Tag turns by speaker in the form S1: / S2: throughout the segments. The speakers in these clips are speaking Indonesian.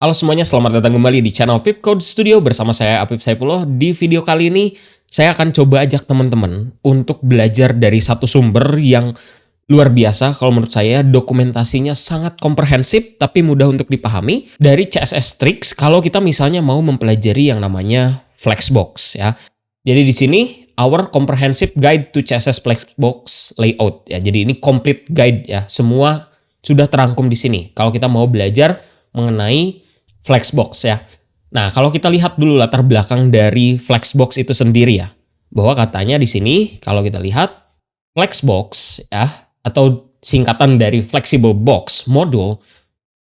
S1: Halo semuanya, selamat datang kembali di channel Pip Code Studio bersama saya Apip Saipullah. Di video kali ini saya akan coba ajak teman-teman untuk belajar dari satu sumber yang luar biasa. Kalau menurut saya dokumentasinya sangat komprehensif tapi mudah untuk dipahami dari CSS Tricks kalau kita misalnya mau mempelajari yang namanya Flexbox ya. Jadi di sini our comprehensive guide to CSS Flexbox layout ya. Jadi ini complete guide ya. Semua sudah terangkum di sini. Kalau kita mau belajar mengenai Flexbox ya. Nah, kalau kita lihat dulu latar belakang dari Flexbox itu sendiri ya. Bahwa katanya di sini kalau kita lihat Flexbox ya atau singkatan dari Flexible Box Module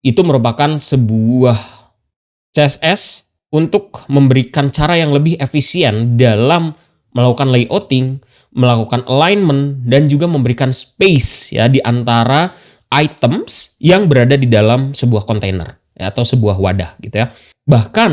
S1: itu merupakan sebuah CSS untuk memberikan cara yang lebih efisien dalam melakukan layouting, melakukan alignment dan juga memberikan space ya di antara items yang berada di dalam sebuah kontainer ya, atau sebuah wadah gitu ya. Bahkan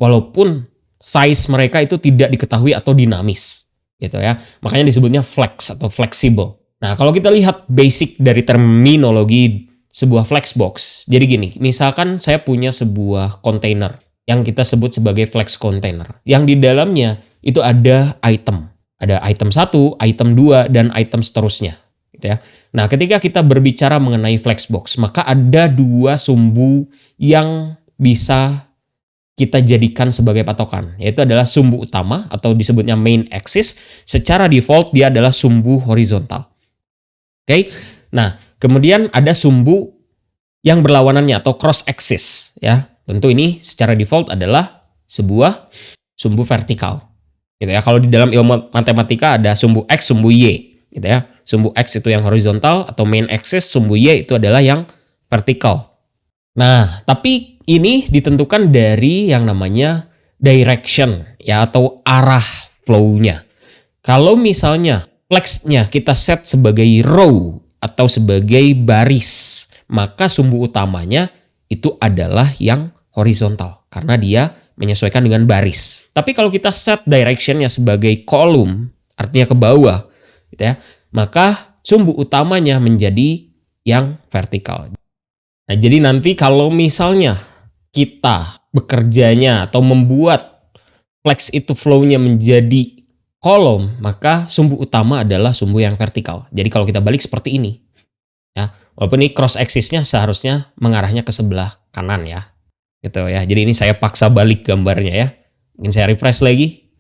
S1: walaupun size mereka itu tidak diketahui atau dinamis gitu ya. Makanya disebutnya flex atau flexible. Nah, kalau kita lihat basic dari terminologi sebuah flexbox. Jadi gini, misalkan saya punya sebuah kontainer yang kita sebut sebagai flex container. Yang di dalamnya itu ada item. Ada item 1, item 2 dan item seterusnya gitu ya. Nah, ketika kita berbicara mengenai flexbox, maka ada dua sumbu yang bisa kita jadikan sebagai patokan, yaitu adalah sumbu utama atau disebutnya main axis. Secara default dia adalah sumbu horizontal. Oke. Nah, kemudian ada sumbu yang berlawanannya atau cross axis ya. Tentu ini secara default adalah sebuah sumbu vertikal. Gitu ya. Kalau di dalam ilmu matematika ada sumbu X, sumbu Y gitu ya. Sumbu X itu yang horizontal atau main axis, sumbu Y itu adalah yang vertikal. Nah, tapi ini ditentukan dari yang namanya direction ya atau arah flow-nya. Kalau misalnya flex-nya kita set sebagai row atau sebagai baris, maka sumbu utamanya itu adalah yang horizontal karena dia menyesuaikan dengan baris. Tapi kalau kita set direction-nya sebagai kolom, artinya ke bawah gitu ya, maka sumbu utamanya menjadi yang vertikal. Nah, jadi nanti kalau misalnya kita bekerjanya atau membuat flex itu flow-nya menjadi kolom, maka sumbu utama adalah sumbu yang vertikal. Jadi kalau kita balik seperti ini, ya, walaupun ini cross axis-nya seharusnya mengarahnya ke sebelah kanan ya, gitu ya. Jadi ini saya paksa balik gambarnya ya. Mungkin saya refresh lagi.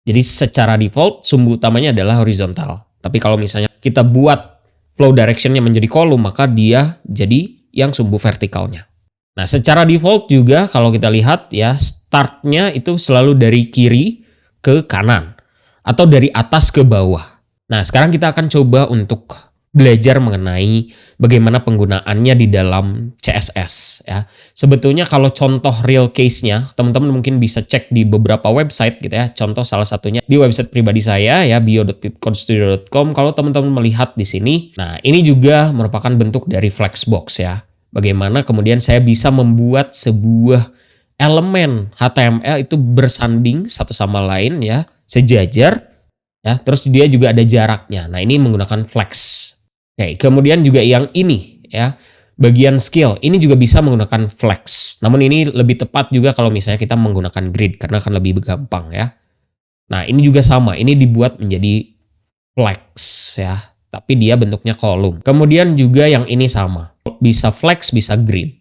S1: Jadi secara default sumbu utamanya adalah horizontal. Tapi kalau misalnya kita buat flow direction-nya menjadi kolom, maka dia jadi yang sumbu vertikalnya. Nah, secara default juga kalau kita lihat ya, start-nya itu selalu dari kiri ke kanan atau dari atas ke bawah. Nah, sekarang kita akan coba untuk belajar mengenai bagaimana penggunaannya di dalam CSS ya. Sebetulnya kalau contoh real case-nya, teman-teman mungkin bisa cek di beberapa website gitu ya. Contoh salah satunya di website pribadi saya ya, bio.pipcodestudio.com. Kalau teman-teman melihat di sini, nah ini juga merupakan bentuk dari Flexbox ya. Bagaimana kemudian saya bisa membuat sebuah elemen HTML itu bersanding satu sama lain ya, sejajar ya. Terus dia juga ada jaraknya. Nah, ini menggunakan flex. Oke, kemudian juga yang ini ya, bagian scale ini juga bisa menggunakan flex. Namun ini lebih tepat juga kalau misalnya kita menggunakan grid karena akan lebih gampang ya. Nah, ini juga sama, ini dibuat menjadi flex ya, tapi dia bentuknya kolom. Kemudian juga yang ini sama, bisa flex, bisa grid.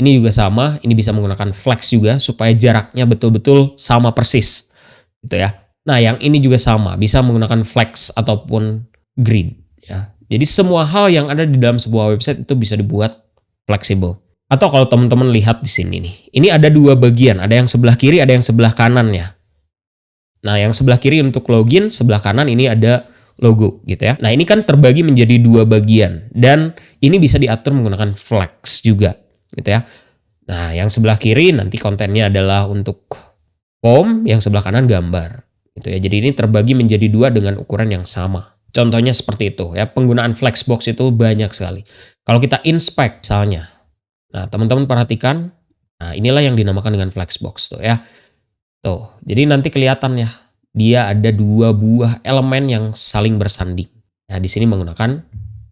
S1: Ini juga sama, ini bisa menggunakan flex juga supaya jaraknya betul-betul sama persis gitu ya. Nah, yang ini juga sama, bisa menggunakan flex ataupun grid. Ya, jadi semua hal yang ada di dalam sebuah website itu bisa dibuat fleksibel. Atau kalau teman-teman lihat di sini nih, ini ada dua bagian, ada yang sebelah kiri, ada yang sebelah kanan ya. Nah, yang sebelah kiri untuk login, sebelah kanan ini ada logo gitu ya. Nah, ini kan terbagi menjadi dua bagian dan ini bisa diatur menggunakan flex juga gitu ya. Nah, yang sebelah kiri nanti kontennya adalah untuk form, yang sebelah kanan gambar gitu ya. Jadi ini terbagi menjadi dua dengan ukuran yang sama. Contohnya seperti itu ya, penggunaan flexbox itu banyak sekali. Kalau kita inspect misalnya, nah teman-teman perhatikan, nah inilah yang dinamakan dengan flexbox tuh ya. Tuh, jadi nanti kelihatan ya, dia ada dua buah elemen yang saling bersanding. Ya, di sini menggunakan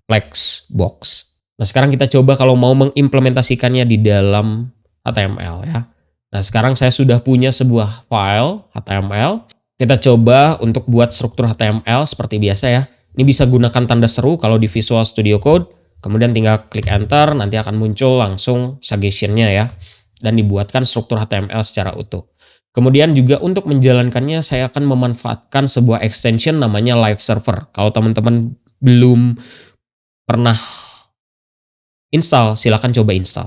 S1: flexbox. Nah, sekarang kita coba kalau mau mengimplementasikannya di dalam HTML ya. Nah, sekarang saya sudah punya sebuah file HTML. Kita coba untuk buat struktur HTML seperti biasa ya. Ini bisa gunakan tanda seru kalau di Visual Studio Code. Kemudian tinggal klik enter, nanti akan muncul langsung suggestion-nya ya. Dan dibuatkan struktur HTML secara utuh. Kemudian juga untuk menjalankannya saya akan memanfaatkan sebuah extension namanya Live Server. Kalau teman-teman belum pernah install, silakan coba install.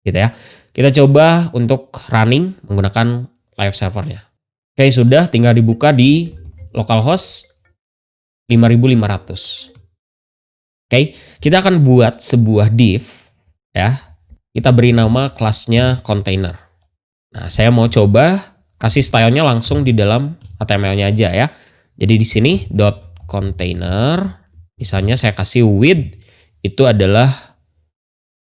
S1: Gitu ya. Kita coba untuk running menggunakan Live Servernya. Oke, sudah, tinggal dibuka di localhost 5500. Oke, kita akan buat sebuah div ya. Kita beri nama kelasnya container. Nah, saya mau coba kasih stylenya langsung di dalam HTML-nya aja ya. Jadi di sini .container, misalnya saya kasih width itu adalah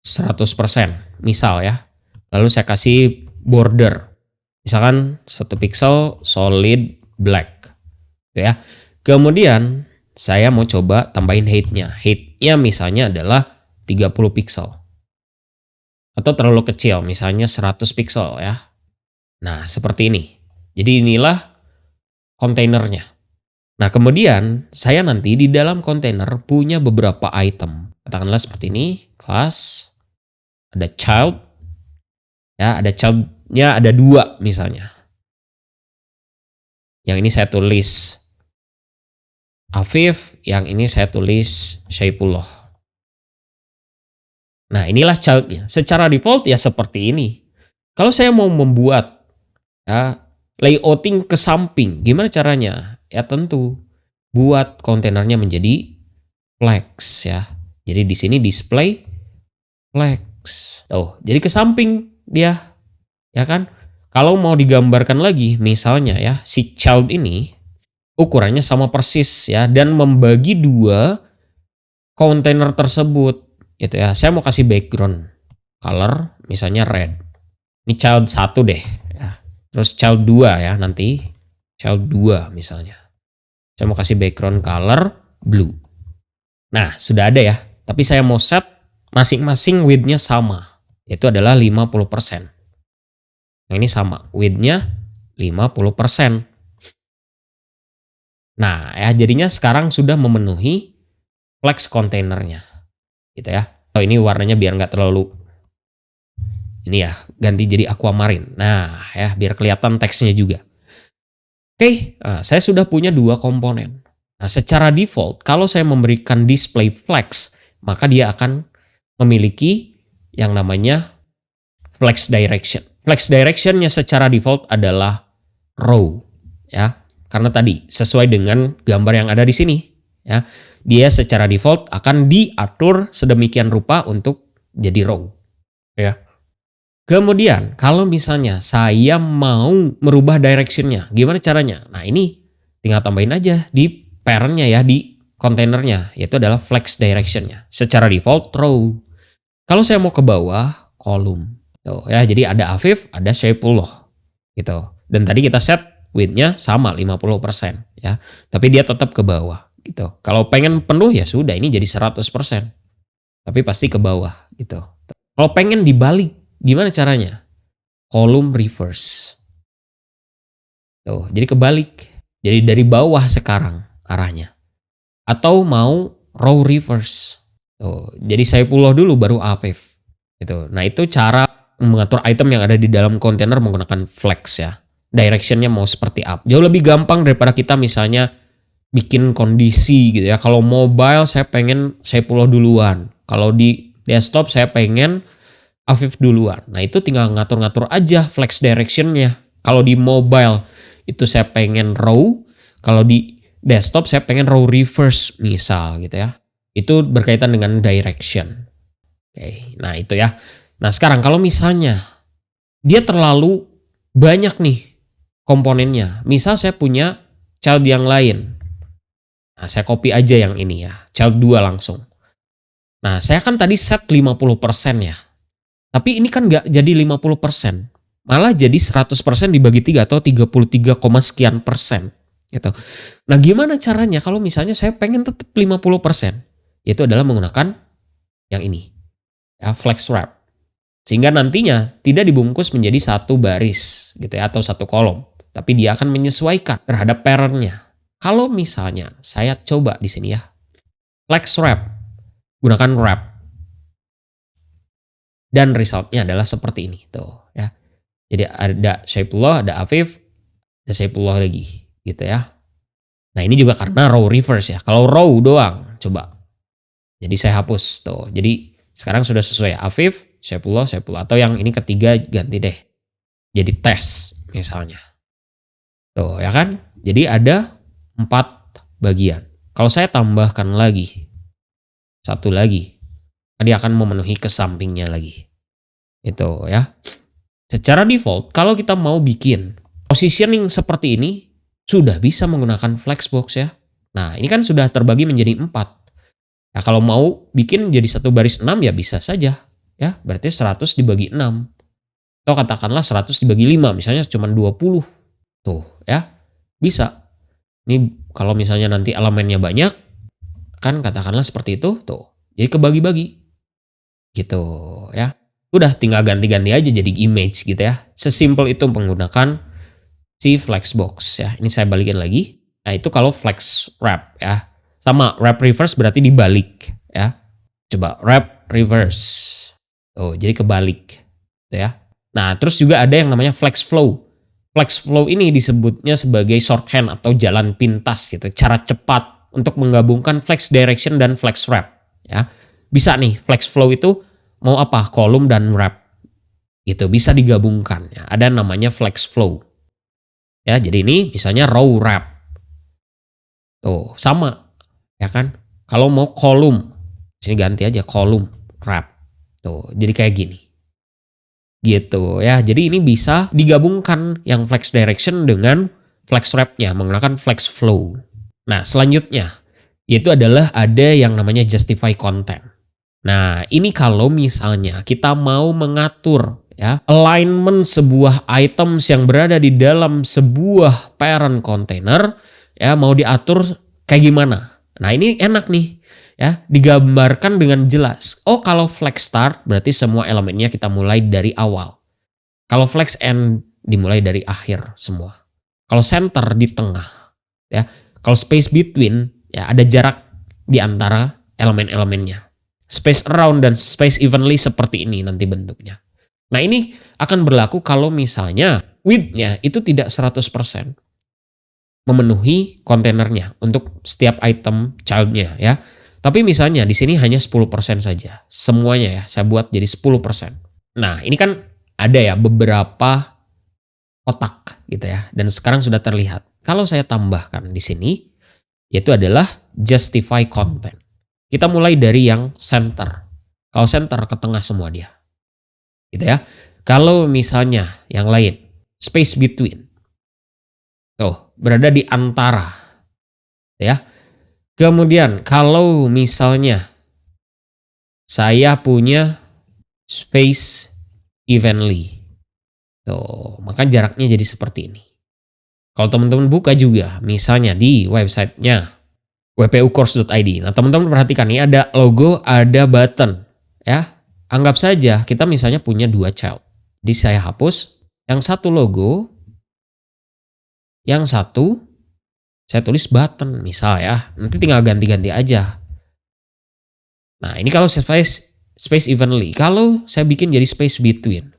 S1: 100%, misal ya. Lalu saya kasih border, misalkan 1 pixel solid black, gitu ya. Kemudian saya mau coba tambahin height-nya. Height-nya misalnya adalah 30 pixel. Atau terlalu kecil, misalnya 100 pixel ya. Nah, seperti ini. Jadi inilah kontainernya. Nah, kemudian saya nanti di dalam kontainer punya beberapa item. Katakanlah seperti ini, class, ada child, ya, ada child-nya ada 2 misalnya. Yang ini saya tulis Afif, yang ini saya tulis Syaifullah. Nah, inilah child-nya. Secara default ya seperti ini. Kalau saya mau membuat ya, layouting ke samping, gimana caranya? Ya tentu buat kontainernya menjadi flex ya. Jadi di sini display flex. Oh, jadi ke samping dia. Ya kan? Kalau mau digambarkan lagi, misalnya ya, si child ini ukurannya sama persis ya dan membagi 2 kontainer tersebut gitu ya. Saya mau kasih background color misalnya red. Ini child 1 deh ya. Terus child 2 ya nanti. Child 2 misalnya. Saya mau kasih background color blue. Nah, sudah ada ya. Tapi saya mau set masing-masing width-nya sama. Itu adalah 50%. Nah, ini sama. Width-nya 50%. Nah, ya jadinya sekarang sudah memenuhi flex kontainernya. Gitu ya. Oh, ini warnanya biar nggak terlalu ini ya, ganti jadi aquamarine. Nah, ya biar kelihatan teksnya juga. Oke, nah, saya sudah punya 2 komponen. Nah, secara default, kalau saya memberikan display flex, maka dia akan memiliki yang namanya flex direction. Flex directionnya secara default adalah row, ya, karena tadi sesuai dengan gambar yang ada di sini, ya, dia secara default akan diatur sedemikian rupa untuk jadi row, ya. Kemudian kalau misalnya saya mau merubah directionnya, gimana caranya? Nah ini tinggal tambahin aja di parentnya ya, di kontainernya, yaitu adalah flex directionnya. Secara default row. Kalau saya mau ke bawah, column. Tuh, ya, jadi ada Afif, ada Syaifullah. Gitu. Dan tadi kita set width-nya sama 50% ya. Tapi dia tetap ke bawah gitu. Kalau pengen penuh ya sudah ini jadi 100%. Tapi pasti ke bawah gitu. Kalau pengen dibalik, gimana caranya? Column reverse. Tuh, jadi kebalik. Jadi dari bawah sekarang arahnya. Atau mau row reverse. Tuh, jadi Syaifullah dulu baru Afif. Gitu. Nah, itu cara mengatur item yang ada di dalam kontainer menggunakan flex ya. Directionnya mau seperti apa. Jauh lebih gampang daripada kita misalnya bikin kondisi gitu ya. Kalau mobile saya pengen Syaifullah duluan. Kalau di desktop saya pengen Afif duluan. Nah itu tinggal ngatur-ngatur aja flex directionnya. Kalau di mobile itu saya pengen row. Kalau di desktop saya pengen row reverse misal gitu ya. Itu berkaitan dengan direction. Oke, nah itu ya. Nah sekarang kalau misalnya dia terlalu banyak nih komponennya. Misal saya punya child yang lain. Nah saya copy aja yang ini ya. Child 2 langsung. Nah saya kan tadi set 50% ya. Tapi ini kan nggak jadi 50%. Malah jadi 100% dibagi 3 atau 33, sekian persen. Gitu. Nah gimana caranya kalau misalnya saya pengen tetap 50%? Yaitu adalah menggunakan yang ini. Ya, flex wrap. Sehingga nantinya tidak dibungkus menjadi satu baris gitu ya, atau satu kolom. Tapi dia akan menyesuaikan terhadap pattern-nya. Kalau misalnya saya coba di sini ya, flex wrap, gunakan wrap. Dan resultnya adalah seperti ini tuh ya. Jadi ada Saifullah, ada Afif, ada Saifullah lagi gitu ya. Nah ini juga karena row reverse ya. Kalau row doang, coba. Jadi saya hapus tuh. Jadi sekarang sudah sesuai Afif, Saifullah, Saifullah. Atau yang ini ketiga ganti deh. Jadi tes misalnya. Tuh ya kan. Jadi ada 4 bagian. Kalau saya tambahkan lagi, satu lagi, dia akan memenuhi ke sampingnya lagi. Itu ya. Secara default, kalau kita mau bikin positioning seperti ini, sudah bisa menggunakan flexbox ya. Nah, ini kan sudah terbagi menjadi 4. Nah, kalau mau bikin jadi satu baris 6 ya bisa saja. Ya, berarti 100 dibagi 6. Atau katakanlah 100 dibagi 5, misalnya cuma 20. Tuh ya, bisa. Ini kalau misalnya nanti elemennya banyak, kan katakanlah seperti itu, tuh. Jadi kebagi-bagi. Gitu ya. Udah tinggal ganti-ganti aja jadi image gitu ya. Sesimpel itu menggunakan si flexbox ya. Ini saya balikin lagi. Nah itu kalau flex wrap ya. Sama wrap reverse berarti dibalik ya. Coba wrap reverse. Oh jadi kebalik gitu ya. Nah terus juga ada yang namanya flex flow. Flex flow ini disebutnya sebagai shorthand atau jalan pintas gitu. Cara cepat untuk menggabungkan flex direction dan flex wrap ya. Bisa nih flex flow itu mau apa? Kolom dan wrap. Gitu, bisa digabungkan. Ya. Ada namanya flex flow. Ya, jadi ini misalnya row wrap. Tuh, sama. Ya kan? Kalau mau kolom, sini ganti aja kolom wrap. Tuh, jadi kayak gini. Gitu ya. Jadi ini bisa digabungkan yang flex direction dengan flex wrap-nya menggunakan flex flow. Nah, selanjutnya yaitu adalah ada yang namanya justify content. Nah, ini kalau misalnya kita mau mengatur ya alignment sebuah items yang berada di dalam sebuah parent container ya mau diatur kayak gimana. Nah, ini enak nih ya, digambarkan dengan jelas. Oh, kalau flex start berarti semua elemennya kita mulai dari awal. Kalau flex end dimulai dari akhir semua. Kalau center di tengah ya. Kalau space between ya ada jarak di antara elemen-elemennya. Space around dan space evenly seperti ini nanti bentuknya. Nah ini akan berlaku kalau misalnya width-nya itu tidak 100% memenuhi kontainernya untuk setiap item child-nya ya. Tapi misalnya di sini hanya 10% saja. Semuanya ya saya buat jadi 10%. Nah ini kan ada ya beberapa kotak gitu ya. Dan sekarang sudah terlihat. Kalau saya tambahkan di sini yaitu adalah justify content. Kita mulai dari yang center. Kalau center ke tengah semua dia. Gitu ya. Kalau misalnya yang lain, space between. Tuh, berada di antara. Ya. Kemudian kalau misalnya saya punya space evenly. Tuh, maka jaraknya jadi seperti ini. Kalau teman-teman buka juga, misalnya di websitenya wpucourse.id. Nah teman-teman perhatikan nih ada logo, ada button. Ya, anggap saja kita misalnya punya 2 child. Jadi saya hapus yang satu logo, yang satu saya tulis button misal ya. Nanti tinggal ganti-ganti aja. Nah ini kalau space evenly. Kalau saya bikin jadi space between.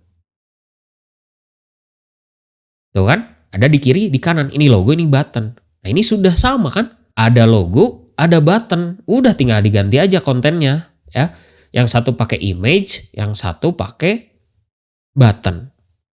S1: Tuh kan, ada di kiri, di kanan. Ini logo, ini button. Nah ini sudah sama kan? Ada logo, ada button, udah tinggal diganti aja kontennya ya. Yang satu pakai image, yang satu pakai button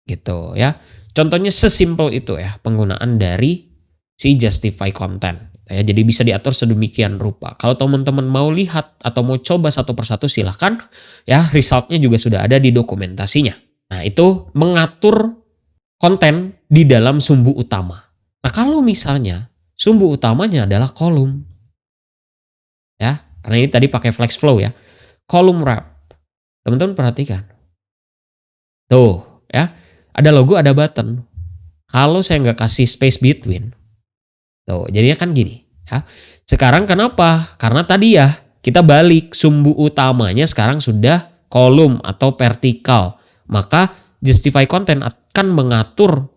S1: gitu ya. Contohnya sesimpel itu ya penggunaan dari si justify content ya. Jadi bisa diatur sedemikian rupa. Kalau teman-teman mau lihat atau mau coba satu persatu silahkan ya. Resultnya juga sudah ada di dokumentasinya. Nah itu mengatur konten di dalam sumbu utama. Nah kalau misalnya sumbu utamanya adalah kolom. Ya, karena ini tadi pakai flex flow ya. Kolom wrap. Teman-teman perhatikan. Tuh, ya. Ada logo, ada button. Kalau saya nggak kasih space between. Tuh, jadinya kan gini. Ya. Sekarang kenapa? Karena tadi ya, kita balik sumbu utamanya sekarang sudah kolom atau vertikal. maka justify content akan mengatur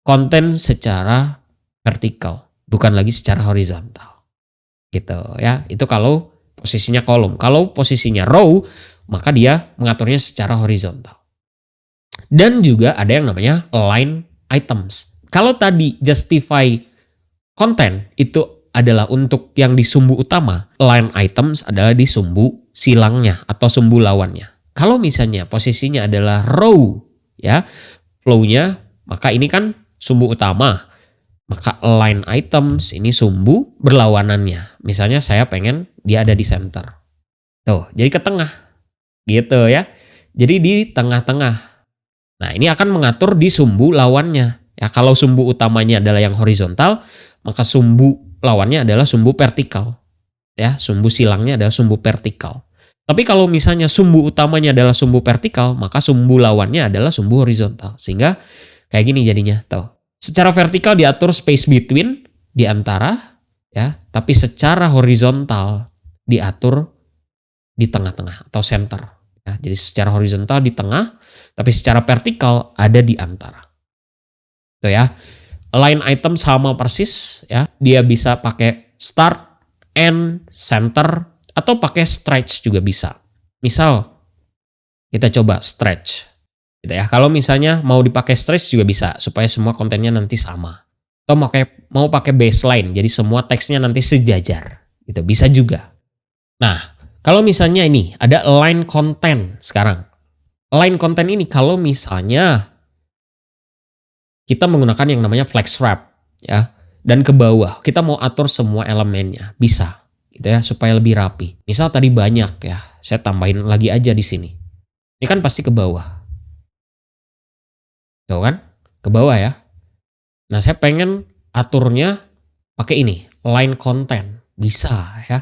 S1: konten secara vertikal, bukan lagi secara horizontal. Gitu ya. Itu kalau posisinya kolom. Kalau posisinya row, maka dia mengaturnya secara horizontal. Dan juga ada yang namanya line items. Kalau tadi justify content itu adalah untuk yang di sumbu utama, line items adalah di sumbu silangnya atau sumbu lawannya. Kalau misalnya posisinya adalah row, ya, flow-nya, maka ini kan sumbu utama. Maka line items ini sumbu berlawanannya. Misalnya saya pengen dia ada di center. Tuh, jadi ke tengah. Gitu ya. Jadi di tengah-tengah. Nah, ini akan mengatur di sumbu lawannya. Ya, kalau sumbu utamanya adalah yang horizontal, maka sumbu lawannya adalah sumbu vertikal. Ya, sumbu silangnya adalah sumbu vertikal. Tapi kalau misalnya sumbu utamanya adalah sumbu vertikal, maka sumbu lawannya adalah sumbu horizontal. Sehingga kayak gini jadinya, tuh. Secara vertikal diatur space between di antara, ya, tapi secara horizontal diatur di tengah-tengah atau center. Ya, jadi secara horizontal di tengah, tapi secara vertikal ada di antara. Tuh ya. Line item sama persis ya. Dia bisa pakai start, end, center, atau pakai stretch juga bisa. Misal kita coba stretch. Gitu ya. Kalau misalnya mau dipakai stretch juga bisa supaya semua kontennya nanti sama. Atau mau pakai baseline jadi semua teksnya nanti sejajar. Gitu bisa juga. Nah, kalau misalnya ini ada line content sekarang. Line content ini kalau misalnya kita menggunakan yang namanya flex wrap ya, dan ke bawah kita mau atur semua elemennya, bisa gitu ya supaya lebih rapi. Misal tadi banyak ya, saya tambahin lagi aja di sini. Ini kan pasti ke bawah. Tuh kan? Ke bawah ya. Nah, saya pengen aturnya pakai ini, line content. Bisa ya.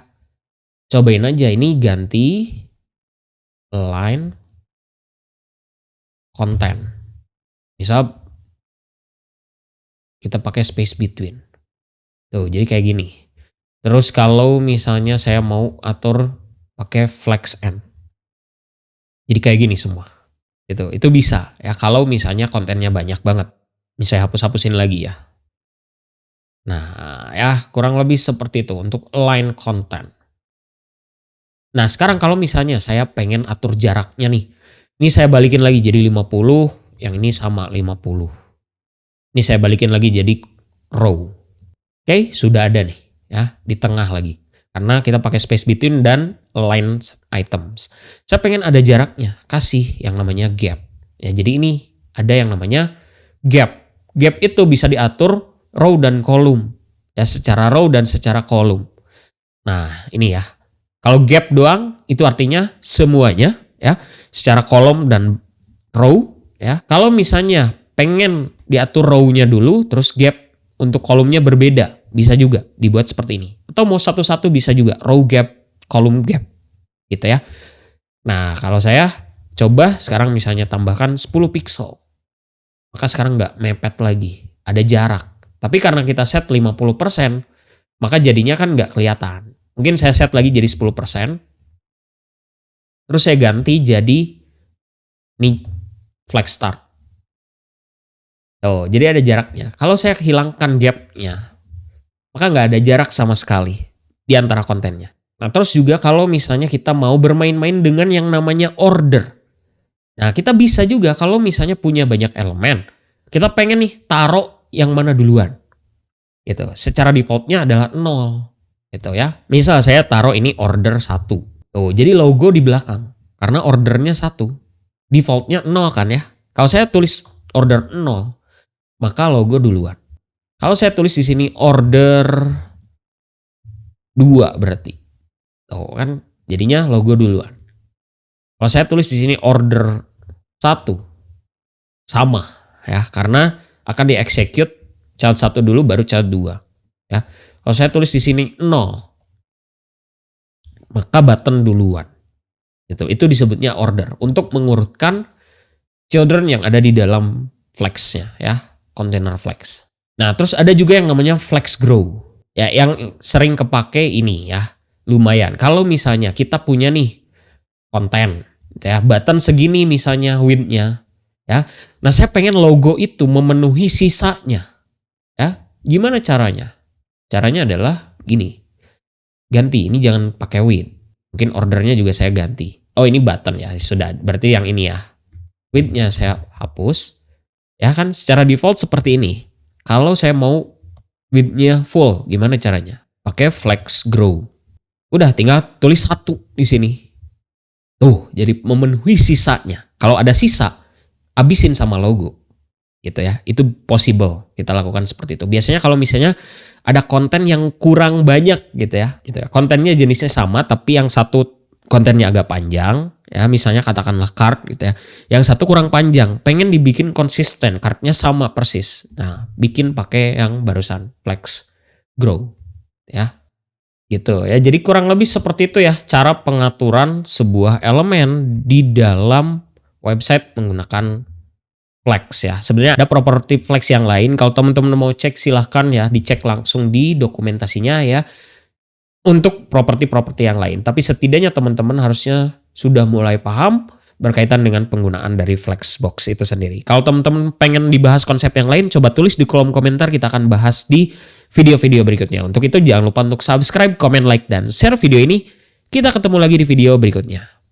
S1: Cobain aja ini ganti line content. Misal kita pakai space between. Tuh, jadi kayak gini. Terus kalau misalnya saya mau atur pakai flex end. Jadi kayak gini semua. Itu bisa ya kalau misalnya kontennya banyak banget. Ini saya hapus-hapusin lagi ya. Nah, ya kurang lebih seperti itu untuk line content. Nah, sekarang kalau misalnya saya pengen atur jaraknya nih. Ini saya balikin lagi jadi 50, yang ini sama 50. Ini saya balikin lagi jadi row. Oke, sudah ada nih ya di tengah lagi. Karena kita pakai space between dan line items. Saya pengen ada jaraknya, kasih yang namanya gap. Ya, jadi ini ada yang namanya gap. Gap itu bisa diatur row dan kolom. Ya, secara row dan secara kolom. Nah, ini ya. Kalau gap doang itu artinya semuanya ya, secara kolom dan row ya. Kalau misalnya pengen diatur row-nya dulu terus gap untuk kolomnya berbeda, bisa juga dibuat seperti ini. Atau mau satu-satu bisa juga, row gap, column gap gitu ya. Nah, kalau saya coba sekarang misalnya tambahkan 10 pixel. Maka sekarang nggak mepet lagi, ada jarak. Tapi karena kita set 50%, maka jadinya kan nggak kelihatan. Mungkin saya set lagi jadi 10%. Terus saya ganti jadi nih flex start. Oh, jadi ada jaraknya. Kalau saya hilangkan gapnya, maka nggak ada jarak sama sekali di antara kontennya. Nah, terus juga kalau misalnya kita mau bermain-main dengan yang namanya order. Nah, kita bisa juga kalau misalnya punya banyak elemen. Kita pengen nih taruh yang mana duluan. Gitu. Secara defaultnya adalah 0. Gitu ya. Misal saya taruh ini order 1. Tuh, jadi logo di belakang. Karena ordernya 1. Defaultnya 0 kan ya. Kalau saya tulis order 0, maka logo duluan. Kalau saya tulis di sini order 2 berarti. Tuh kan jadinya logo duluan. Kalau saya tulis di sini order 1 sama ya, karena akan di-execute child 1 dulu baru child 2 ya. Kalau saya tulis di sini 0, maka button duluan. Itu disebutnya order untuk mengurutkan children yang ada di dalam flex-nya ya, container flex. Nah, terus ada juga yang namanya flex grow. Ya, yang sering kepake ini ya, lumayan. Kalau misalnya kita punya nih konten ya, button segini misalnya width-nya. ya. Nah, saya pengen logo itu memenuhi sisanya, ya. Gimana caranya? Caranya adalah gini. Ganti, ini jangan pakai width. Mungkin ordernya juga saya ganti. Oh, ini button ya, sudah. Berarti yang ini ya. Width-nya saya hapus. Ya kan secara default seperti ini. Kalau saya mau width-nya full, gimana caranya? Pakai flex grow. Udah tinggal tulis 1 di sini. Tuh, jadi memenuhi sisanya. Kalau ada sisa, habisin sama logo. Gitu ya. Itu possible kita lakukan seperti itu. Biasanya kalau misalnya ada konten yang kurang banyak gitu ya. Kontennya jenisnya sama tapi yang satu kontennya agak panjang, ya misalnya katakanlah card gitu ya. Yang satu kurang panjang, pengen dibikin konsisten, cardnya sama persis. Nah, bikin pakai yang barusan flex grow ya. Gitu ya. Jadi kurang lebih seperti itu ya cara pengaturan sebuah elemen di dalam website menggunakan flex ya. Sebenarnya ada properti flex yang lain. Kalau teman-teman mau cek silahkan ya dicek langsung di dokumentasinya ya. Untuk properti-properti yang lain. Tapi setidaknya teman-teman harusnya sudah mulai paham berkaitan dengan penggunaan dari Flexbox itu sendiri. Kalau teman-teman pengen dibahas konsep yang lain, coba tulis di kolom komentar, kita akan bahas di video-video berikutnya. Untuk itu jangan lupa untuk subscribe, comment, like, dan share video ini. Kita ketemu lagi di video berikutnya.